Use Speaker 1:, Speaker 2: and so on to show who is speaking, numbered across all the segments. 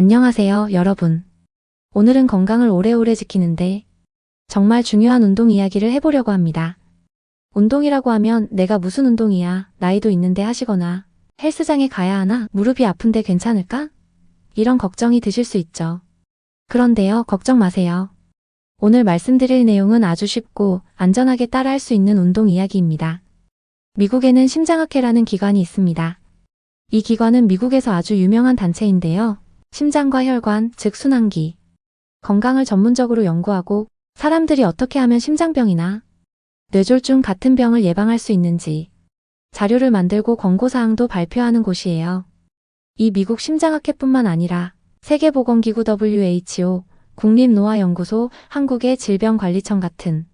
Speaker 1: 안녕하세요, 여러분. 오늘은 건강을 오래오래 지키는데 정말 중요한 운동 이야기를 해보려고 합니다. 운동이라고 하면 내가 무슨 운동이야, 나이도 있는데 하시거나 헬스장에 가야 하나, 무릎이 아픈데 괜찮을까? 이런 걱정이 드실 수 있죠. 그런데요, 걱정 마세요. 오늘 말씀드릴 내용은 아주 쉽고 안전하게 따라할 수 있는 운동 이야기입니다. 미국에는 심장학회라는 기관이 있습니다. 이 기관은 미국에서 아주 유명한 단체인데요. 심장과 혈관, 즉 순환기, 건강을 전문적으로 연구하고 사람들이 어떻게 하면 심장병이나 뇌졸중 같은 병을 예방할 수 있는지 자료를 만들고 권고사항도 발표하는 곳이에요. 이 미국 심장학회뿐만 아니라 세계보건기구 WHO, 국립노화연구소, 한국의 질병관리청 같은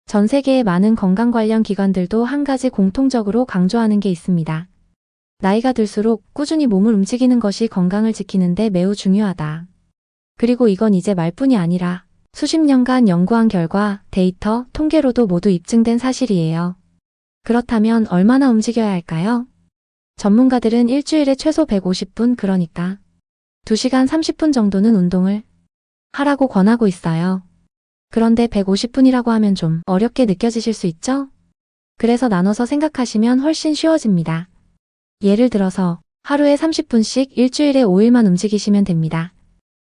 Speaker 1: 전 세계의 많은 건강 관련 기관들도 한 가지 공통적으로 강조하는 게 있습니다. 나이가 들수록 꾸준히 몸을 움직이는 것이 건강을 지키는데 매우 중요하다. 그리고 이건 이제 말뿐이 아니라 수십 년간 연구한 결과, 데이터, 통계로도 모두 입증된 사실이에요. 그렇다면 얼마나 움직여야 할까요? 전문가들은 일주일에 최소 150분, 그러니까 2시간 30분 정도는 운동을 하라고 권하고 있어요. 그런데 150분이라고 하면 좀 어렵게 느껴지실 수 있죠? 그래서 나눠서 생각하시면 훨씬 쉬워집니다. 예를 들어서 하루에 30분씩 일주일에 5일만 움직이시면 됩니다.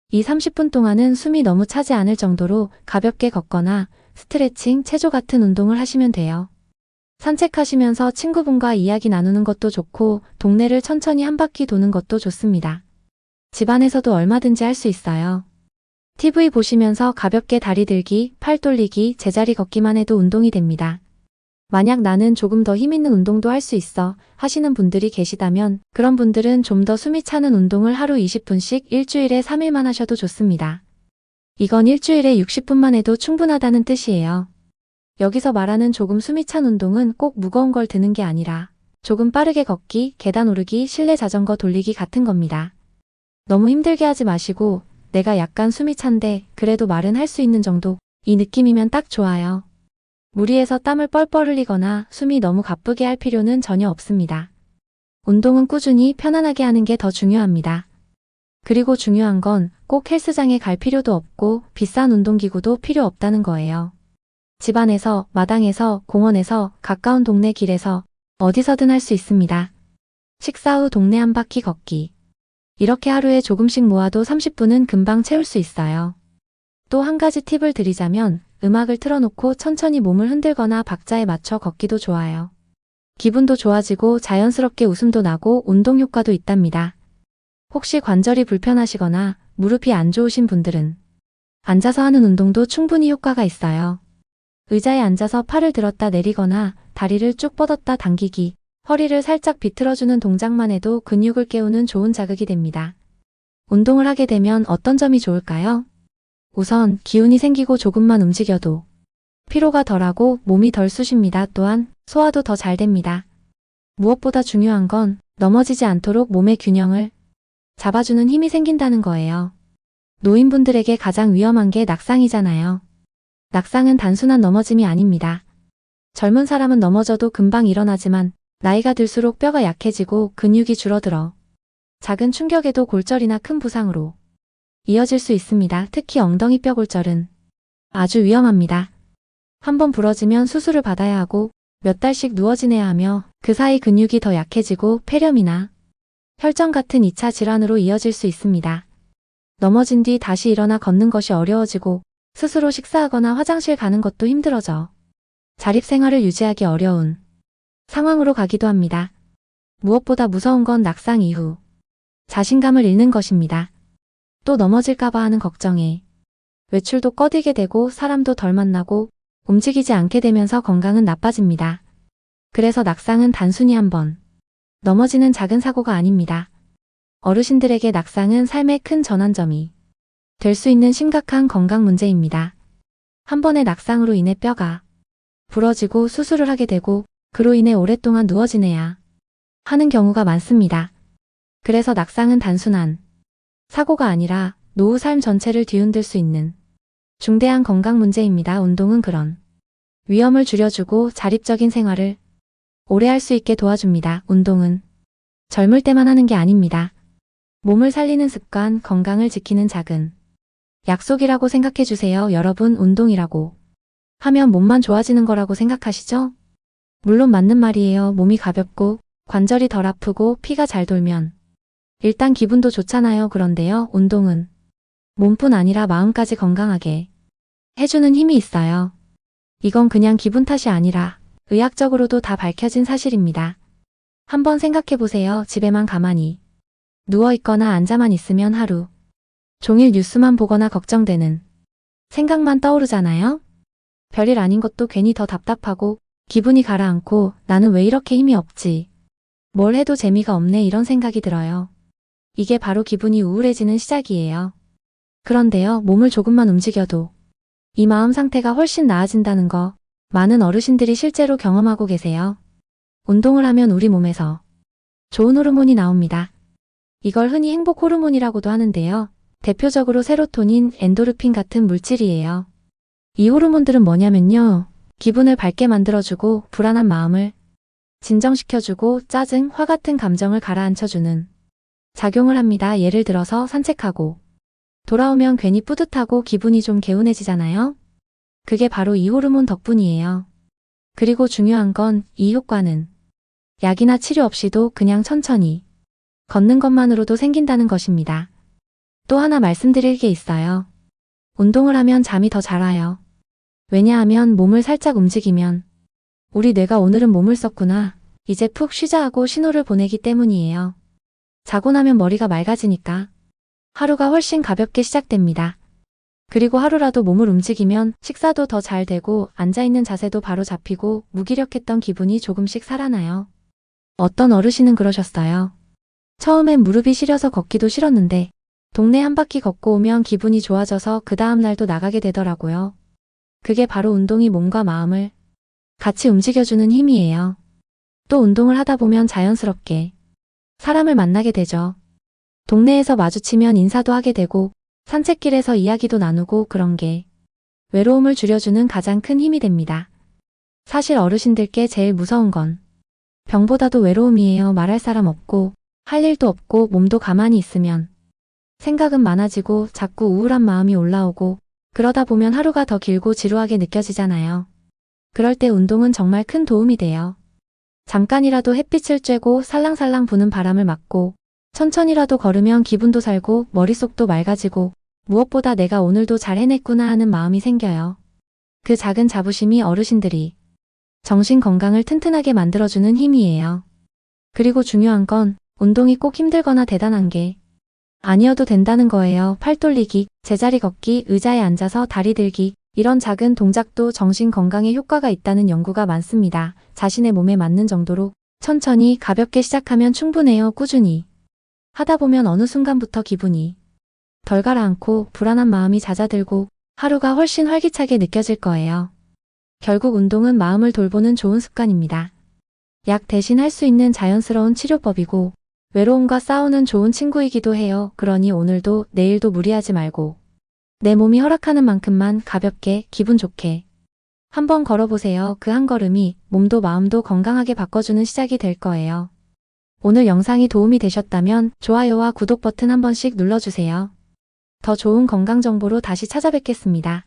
Speaker 1: 이 30분 동안은 숨이 너무 차지 않을 정도로 가볍게 걷거나 스트레칭, 체조 같은 운동을 하시면 돼요. 산책하시면서 친구분과 이야기 나누는 것도 좋고 동네를 천천히 한 바퀴 도는 것도 좋습니다. 집안에서도 얼마든지 할 수 있어요. TV 보시면서 가볍게 다리 들기, 팔 돌리기, 제자리 걷기만 해도 운동이 됩니다. 만약 나는 조금 더 힘있는 운동도 할 수 있어 하시는 분들이 계시다면 그런 분들은 좀 더 숨이 차는 운동을 하루 20분씩 일주일에 3일만 하셔도 좋습니다. 이건 일주일에 60분만 해도 충분하다는 뜻이에요. 여기서 말하는 조금 숨이 찬 운동은 꼭 무거운 걸 드는 게 아니라 조금 빠르게 걷기, 계단 오르기, 실내 자전거 돌리기 같은 겁니다. 너무 힘들게 하지 마시고 내가 약간 숨이 찬데 그래도 말은 할 수 있는 정도, 이 느낌이면 딱 좋아요. 무리해서 땀을 뻘뻘 흘리거나 숨이 너무 가쁘게 할 필요는 전혀 없습니다. 운동은 꾸준히 편안하게 하는 게 더 중요합니다. 그리고 중요한 건 꼭 헬스장에 갈 필요도 없고 비싼 운동기구도 필요 없다는 거예요. 집안에서, 마당에서, 공원에서, 가까운 동네 길에서 어디서든 할 수 있습니다. 식사 후 동네 한 바퀴 걷기. 이렇게 하루에 조금씩 모아도 30분은 금방 채울 수 있어요. 또 한 가지 팁을 드리자면 음악을 틀어놓고 천천히 몸을 흔들거나 박자에 맞춰 걷기도 좋아요. 기분도 좋아지고 자연스럽게 웃음도 나고 운동 효과도 있답니다. 혹시 관절이 불편하시거나 무릎이 안 좋으신 분들은 앉아서 하는 운동도 충분히 효과가 있어요. 의자에 앉아서 팔을 들었다 내리거나 다리를 쭉 뻗었다 당기기, 허리를 살짝 비틀어주는 동작만 해도 근육을 깨우는 좋은 자극이 됩니다. 운동을 하게 되면 어떤 점이 좋을까요? 우선 기운이 생기고 조금만 움직여도 피로가 덜하고 몸이 덜 쑤십니다. 또한 소화도 더 잘 됩니다. 무엇보다 중요한 건 넘어지지 않도록 몸의 균형을 잡아주는 힘이 생긴다는 거예요. 노인분들에게 가장 위험한 게 낙상이잖아요. 낙상은 단순한 넘어짐이 아닙니다. 젊은 사람은 넘어져도 금방 일어나지만 나이가 들수록 뼈가 약해지고 근육이 줄어들어 작은 충격에도 골절이나 큰 부상으로 이어질 수 있습니다. 특히 엉덩이 뼈 골절은 아주 위험합니다. 한번 부러지면 수술을 받아야 하고 몇 달씩 누워 지내야 하며 그 사이 근육이 더 약해지고 폐렴이나 혈전 같은 2차 질환으로 이어질 수 있습니다. 넘어진 뒤 다시 일어나 걷는 것이 어려워지고 스스로 식사하거나 화장실 가는 것도 힘들어져 자립생활을 유지하기 어려운 상황으로 가기도 합니다. 무엇보다 무서운 건 낙상 이후 자신감을 잃는 것입니다. 또 넘어질까봐 하는 걱정에 외출도 꺼리게 되고 사람도 덜 만나고 움직이지 않게 되면서 건강은 나빠집니다. 그래서 낙상은 단순히 한번 넘어지는 작은 사고가 아닙니다. 어르신들에게 낙상은 삶의 큰 전환점이 될 수 있는 심각한 건강 문제입니다. 한 번의 낙상으로 인해 뼈가 부러지고 수술을 하게 되고 그로 인해 오랫동안 누워 지내야 하는 경우가 많습니다. 그래서 낙상은 단순한 사고가 아니라 노후 삶 전체를 뒤흔들 수 있는 중대한 건강 문제입니다. 운동은 그런 위험을 줄여주고 자립적인 생활을 오래 할 수 있게 도와줍니다. 운동은 젊을 때만 하는 게 아닙니다. 몸을 살리는 습관, 건강을 지키는 작은 약속이라고 생각해 주세요. 여러분, 운동이라고 하면 몸만 좋아지는 거라고 생각하시죠? 물론 맞는 말이에요. 몸이 가볍고 관절이 덜 아프고 피가 잘 돌면 일단 기분도 좋잖아요. 그런데요, 운동은 몸뿐 아니라 마음까지 건강하게 해주는 힘이 있어요. 이건 그냥 기분 탓이 아니라 의학적으로도 다 밝혀진 사실입니다. 한번 생각해 보세요. 집에만 가만히 누워있거나 앉아만 있으면 하루 종일 뉴스만 보거나 걱정되는 생각만 떠오르잖아요? 별일 아닌 것도 괜히 더 답답하고 기분이 가라앉고 나는 왜 이렇게 힘이 없지? 뭘 해도 재미가 없네 이런 생각이 들어요. 이게 바로 기분이 우울해지는 시작이에요. 그런데요, 몸을 조금만 움직여도 이 마음 상태가 훨씬 나아진다는 거 많은 어르신들이 실제로 경험하고 계세요. 운동을 하면 우리 몸에서 좋은 호르몬이 나옵니다. 이걸 흔히 행복 호르몬이라고도 하는데요. 대표적으로 세로토닌, 엔도르핀 같은 물질이에요. 이 호르몬들은 뭐냐면요. 기분을 밝게 만들어주고 불안한 마음을 진정시켜주고 짜증, 화 같은 감정을 가라앉혀주는 작용을 합니다. 예를 들어서 산책하고 돌아오면 괜히 뿌듯하고 기분이 좀 개운해지잖아요. 그게 바로 이 호르몬 덕분이에요. 그리고 중요한 건 이 효과는 약이나 치료 없이도 그냥 천천히 걷는 것만으로도 생긴다는 것입니다. 또 하나 말씀드릴 게 있어요. 운동을 하면 잠이 더 잘 와요. 왜냐하면 몸을 살짝 움직이면 우리 뇌가 오늘은 몸을 썼구나, 이제 푹 쉬자 하고 신호를 보내기 때문이에요. 자고 나면 머리가 맑아지니까 하루가 훨씬 가볍게 시작됩니다. 그리고 하루라도 몸을 움직이면 식사도 더 잘 되고 앉아있는 자세도 바로 잡히고 무기력했던 기분이 조금씩 살아나요. 어떤 어르신은 그러셨어요. 처음엔 무릎이 시려서 걷기도 싫었는데 동네 한 바퀴 걷고 오면 기분이 좋아져서 그 다음 날도 나가게 되더라고요. 그게 바로 운동이 몸과 마음을 같이 움직여주는 힘이에요. 또 운동을 하다 보면 자연스럽게 사람을 만나게 되죠. 동네에서 마주치면 인사도 하게 되고 산책길에서 이야기도 나누고 그런 게 외로움을 줄여주는 가장 큰 힘이 됩니다. 사실 어르신들께 제일 무서운 건 병보다도 외로움이에요. 말할 사람 없고 할 일도 없고 몸도 가만히 있으면 생각은 많아지고 자꾸 우울한 마음이 올라오고 그러다 보면 하루가 더 길고 지루하게 느껴지잖아요. 그럴 때 운동은 정말 큰 도움이 돼요. 잠깐이라도 햇빛을 쬐고 살랑살랑 부는 바람을 맞고 천천히라도 걸으면 기분도 살고 머릿속도 맑아지고 무엇보다 내가 오늘도 잘 해냈구나 하는 마음이 생겨요. 그 작은 자부심이 어르신들이 정신 건강을 튼튼하게 만들어주는 힘이에요. 그리고 중요한 건 운동이 꼭 힘들거나 대단한 게 아니어도 된다는 거예요. 팔 돌리기, 제자리 걷기, 의자에 앉아서 다리 들기, 이런 작은 동작도 정신 건강에 효과가 있다는 연구가 많습니다. 자신의 몸에 맞는 정도로 천천히 가볍게 시작하면 충분해요. 꾸준히 하다 보면 어느 순간부터 기분이 덜 가라앉고 불안한 마음이 잦아들고 하루가 훨씬 활기차게 느껴질 거예요. 결국 운동은 마음을 돌보는 좋은 습관입니다. 약 대신 할 수 있는 자연스러운 치료법이고 외로움과 싸우는 좋은 친구이기도 해요. 그러니 오늘도 내일도 무리하지 말고 내 몸이 허락하는 만큼만 가볍게 기분 좋게 한번 걸어보세요. 그 한 걸음이 몸도 마음도 건강하게 바꿔주는 시작이 될 거예요. 오늘 영상이 도움이 되셨다면 좋아요와 구독 버튼 한 번씩 눌러주세요. 더 좋은 건강 정보로 다시 찾아뵙겠습니다.